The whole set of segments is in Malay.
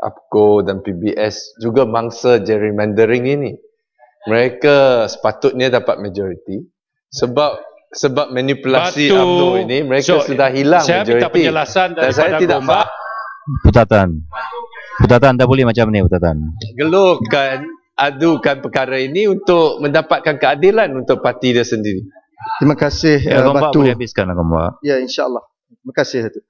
APCO dan PBS juga mangsa gerrymandering ini. Mereka sepatutnya dapat majoriti sebab manipulasi UMNO ini mereka sudah hilang saya majoriti. Saya minta penjelasan daripada saya tidak faham. Putatan tak boleh macam ni, Putatan. Geluhkan, adukan perkara ini untuk mendapatkan keadilan untuk parti dia sendiri. Terima kasih, Batu. Boleh habiskan, Gomba. Ya, insyaAllah. Terima kasih, Batu.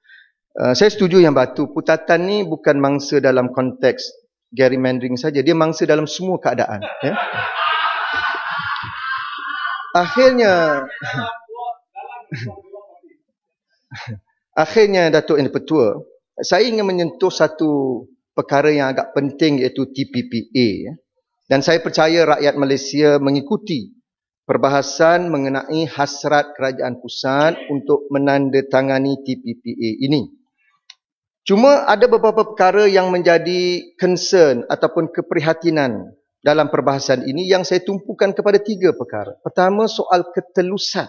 Saya setuju yang Batu. Putatan ni bukan mangsa dalam konteks gerrymandering saja. Dia mangsa dalam semua keadaan. Ya? Akhirnya Datuk Yang Dipertua, saya ingin menyentuh satu perkara yang agak penting, iaitu TPPA. Ya. Dan saya percaya rakyat Malaysia mengikuti perbahasan mengenai hasrat kerajaan pusat untuk menandatangani TPPA ini. Cuma ada beberapa perkara yang menjadi concern ataupun keprihatinan dalam perbahasan ini yang saya tumpukan kepada 3 perkara. Pertama, soal ketelusan.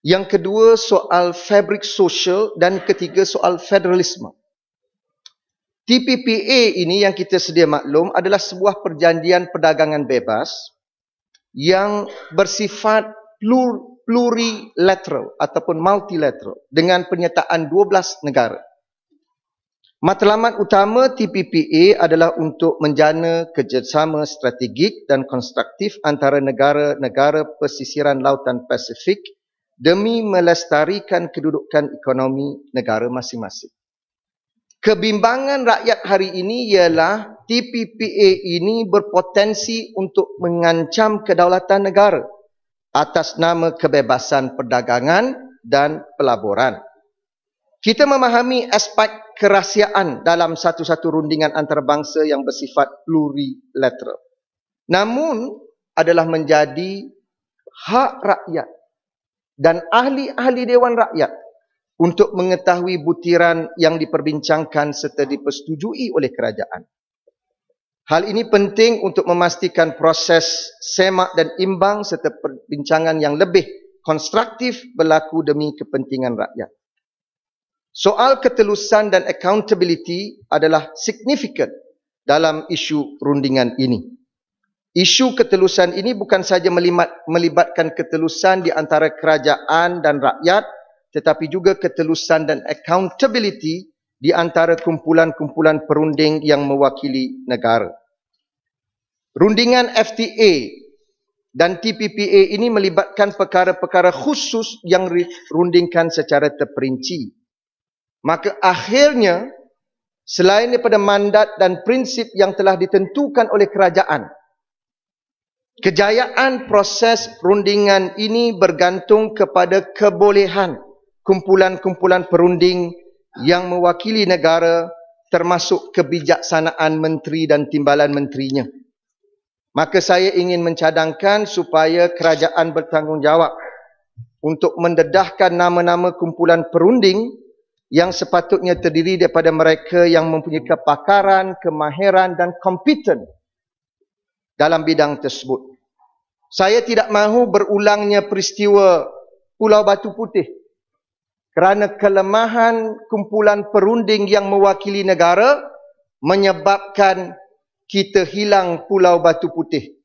Yang kedua, soal fabrik sosial. Dan ketiga, soal federalisme. TPPA ini yang kita sedia maklum adalah sebuah perjanjian perdagangan bebas yang bersifat plurilateral ataupun multilateral dengan penyertaan 12 negara. Matlamat utama TPPA adalah untuk menjana kerjasama strategik dan konstruktif antara negara-negara pesisiran lautan Pasifik demi melestarikan kedudukan ekonomi negara masing-masing. Kebimbangan rakyat hari ini ialah TPPA ini berpotensi untuk mengancam kedaulatan negara atas nama kebebasan perdagangan dan pelaburan. Kita memahami aspek kerahsiaan dalam satu-satu rundingan antarabangsa yang bersifat plurilateral. Namun adalah menjadi hak rakyat dan ahli-ahli Dewan Rakyat untuk mengetahui butiran yang diperbincangkan serta dipersetujui oleh kerajaan. Hal ini penting untuk memastikan proses semak dan imbang serta perbincangan yang lebih konstruktif berlaku demi kepentingan rakyat. Soal ketelusan dan accountability adalah signifikan dalam isu rundingan ini. Isu ketelusan ini bukan sahaja melibatkan ketelusan di antara kerajaan dan rakyat, tetapi juga ketelusan dan accountability di antara kumpulan-kumpulan perunding yang mewakili negara. Rundingan FTA dan TPPA ini melibatkan perkara-perkara khusus yang dirundingkan secara terperinci. Maka akhirnya, selain daripada mandat dan prinsip yang telah ditentukan oleh kerajaan, kejayaan proses rundingan ini bergantung kepada kebolehan kumpulan-kumpulan perunding yang mewakili negara, termasuk kebijaksanaan menteri dan timbalan menterinya. Maka saya ingin mencadangkan supaya kerajaan bertanggungjawab untuk mendedahkan nama-nama kumpulan perunding yang sepatutnya terdiri daripada mereka yang mempunyai kepakaran, kemahiran dan kompeten dalam bidang tersebut. Saya tidak mahu berulangnya peristiwa Pulau Batu Putih kerana kelemahan kumpulan perunding yang mewakili negara menyebabkan kita hilang Pulau Batu Putih.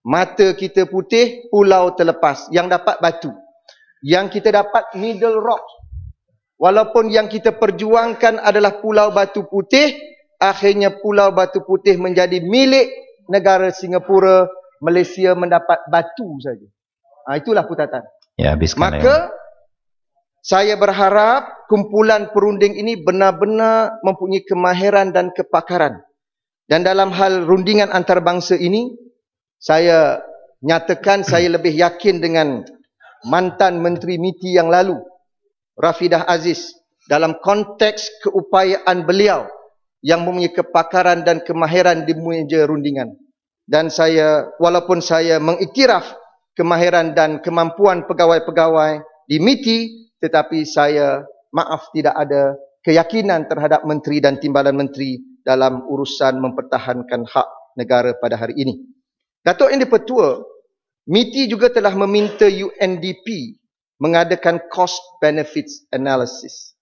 Mata kita putih, pulau terlepas. Yang dapat batu. Yang kita dapat Middle Rock. Walaupun yang kita perjuangkan adalah Pulau Batu Putih, akhirnya Pulau Batu Putih menjadi milik negara Singapura. Malaysia mendapat batu saja. Itulah putatan. Ya, maka saya berharap kumpulan perunding ini benar-benar mempunyai kemahiran dan kepakaran. Dan dalam hal rundingan antarabangsa ini, saya nyatakan saya lebih yakin dengan mantan Menteri MITI yang lalu, Rafidah Aziz, dalam konteks keupayaan beliau yang mempunyai kepakaran dan kemahiran di meja rundingan. Dan saya, walaupun saya mengiktiraf kemahiran dan kemampuan pegawai-pegawai di MITI, tetapi saya tidak ada keyakinan terhadap menteri dan timbalan menteri dalam urusan mempertahankan hak negara pada hari ini. Datuk Yang Dipertua, MITI juga telah meminta UNDP mengadakan cost benefits analysis.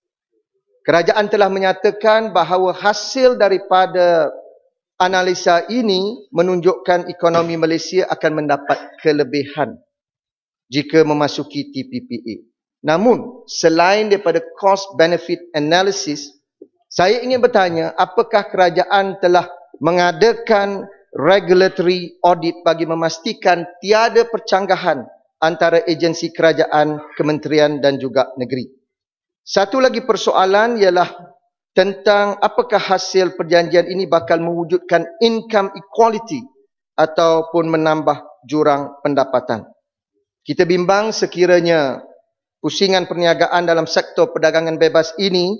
Kerajaan telah menyatakan bahawa hasil daripada analisa ini menunjukkan ekonomi Malaysia akan mendapat kelebihan jika memasuki TPPA. Namun, selain daripada cost benefit analysis, saya ingin bertanya, apakah kerajaan telah mengadakan regulatory audit bagi memastikan tiada percanggahan antara agensi kerajaan, kementerian dan juga negeri? Satu lagi persoalan ialah tentang apakah hasil perjanjian ini bakal mewujudkan income equality ataupun menambah jurang pendapatan. Kita bimbang sekiranya pusingan perniagaan dalam sektor perdagangan bebas ini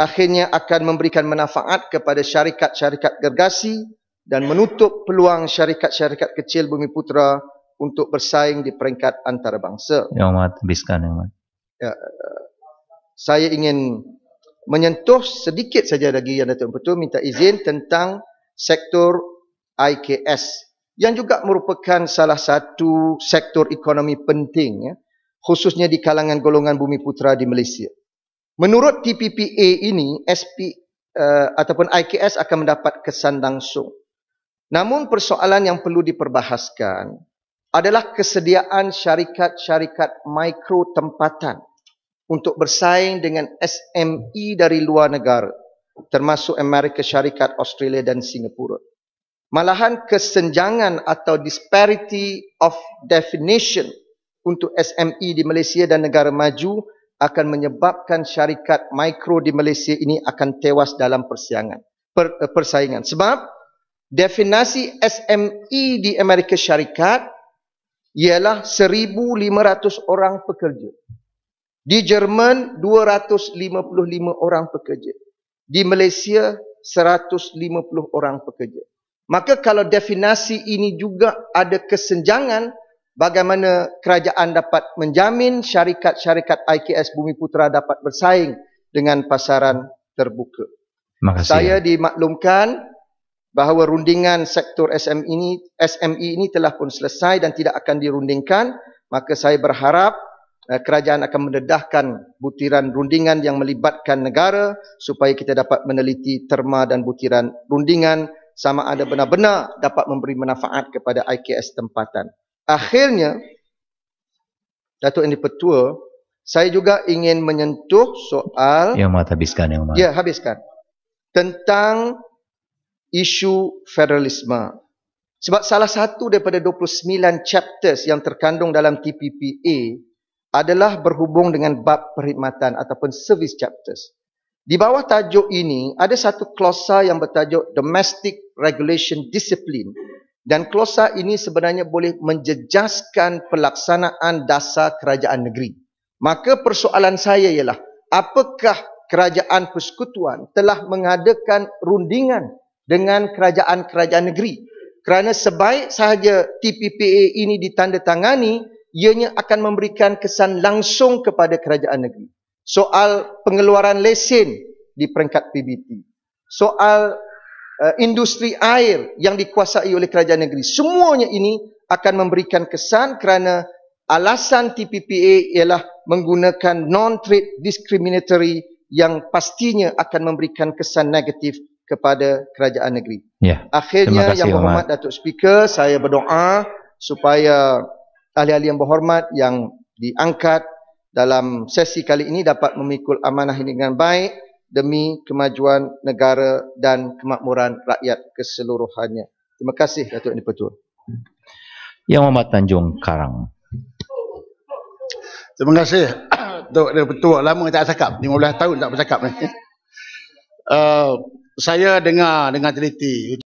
akhirnya akan memberikan manfaat kepada syarikat-syarikat gergasi dan menutup peluang syarikat-syarikat kecil Bumiputera untuk bersaing di peringkat antarabangsa. Yang Amat, habiskan Yang Amat. Ya, saya ingin menyentuh sedikit saja lagi yang Datuk Betul minta izin tentang sektor IKS yang juga merupakan salah satu sektor ekonomi penting, ya, khususnya di kalangan golongan Bumiputera di Malaysia. Menurut TPPA ini, ataupun IKS akan mendapat kesan langsung. Namun persoalan yang perlu diperbahaskan adalah kesediaan syarikat-syarikat mikro tempatan untuk bersaing dengan SME dari luar negara, termasuk Amerika Syarikat, Australia dan Singapura. Malahan kesenjangan atau disparity of definition untuk SME di Malaysia dan negara maju akan menyebabkan syarikat mikro di Malaysia ini akan tewas dalam persaingan. Sebab definisi SME di Amerika Syarikat ialah 1,500 orang pekerja. Di Jerman 255 orang pekerja. Di Malaysia 150 orang pekerja. Maka kalau definisi ini juga ada kesenjangan, bagaimana kerajaan dapat menjamin syarikat-syarikat IKS Bumiputera dapat bersaing dengan pasaran terbuka? Saya dimaklumkan bahawa rundingan sektor SME ini telah pun selesai dan tidak akan dirundingkan. Maka saya berharap kerajaan akan mendedahkan butiran rundingan yang melibatkan negara supaya kita dapat meneliti terma dan butiran rundingan sama ada benar-benar dapat memberi manfaat kepada IKS tempatan. Akhirnya, Datuk Yang di-Pertua, saya juga ingin menyentuh soal... Yang Amat, habiskan Yang Amat. Ya, habiskan. Tentang isu federalisme. Sebab salah satu daripada 29 chapters yang terkandung dalam TPPA adalah berhubung dengan bab perkhidmatan ataupun service chapters. Di bawah tajuk ini, ada satu klausa yang bertajuk Domestic Regulation Discipline. Dan klausa ini sebenarnya boleh menjejaskan pelaksanaan dasar kerajaan negeri. Maka persoalan saya ialah, apakah kerajaan persekutuan telah mengadakan rundingan dengan kerajaan-kerajaan negeri? Kerana sebaik sahaja TPPA ini ditandatangani, ianya akan memberikan kesan langsung kepada kerajaan negeri. Soal pengeluaran lesen di peringkat PBT. Soal industri air yang dikuasai oleh kerajaan negeri. Semuanya ini akan memberikan kesan kerana alasan TPPA ialah menggunakan non-trade discriminatory yang pastinya akan memberikan kesan negatif kepada kerajaan negeri. Ya, akhirnya, Yang Berhormat Datuk Speaker, saya berdoa supaya ahli-ahli yang berhormat yang diangkat dalam sesi kali ini dapat memikul amanah ini dengan baik demi kemajuan negara dan kemakmuran rakyat keseluruhannya. Terima kasih, Datuk Yang di-Pertua. Yang Amat Tanjung Karang. Terima kasih, Datuk Yang di-Pertua. Lama tak cakap, 15 tahun tak bercakap ni. Saya dengar teliti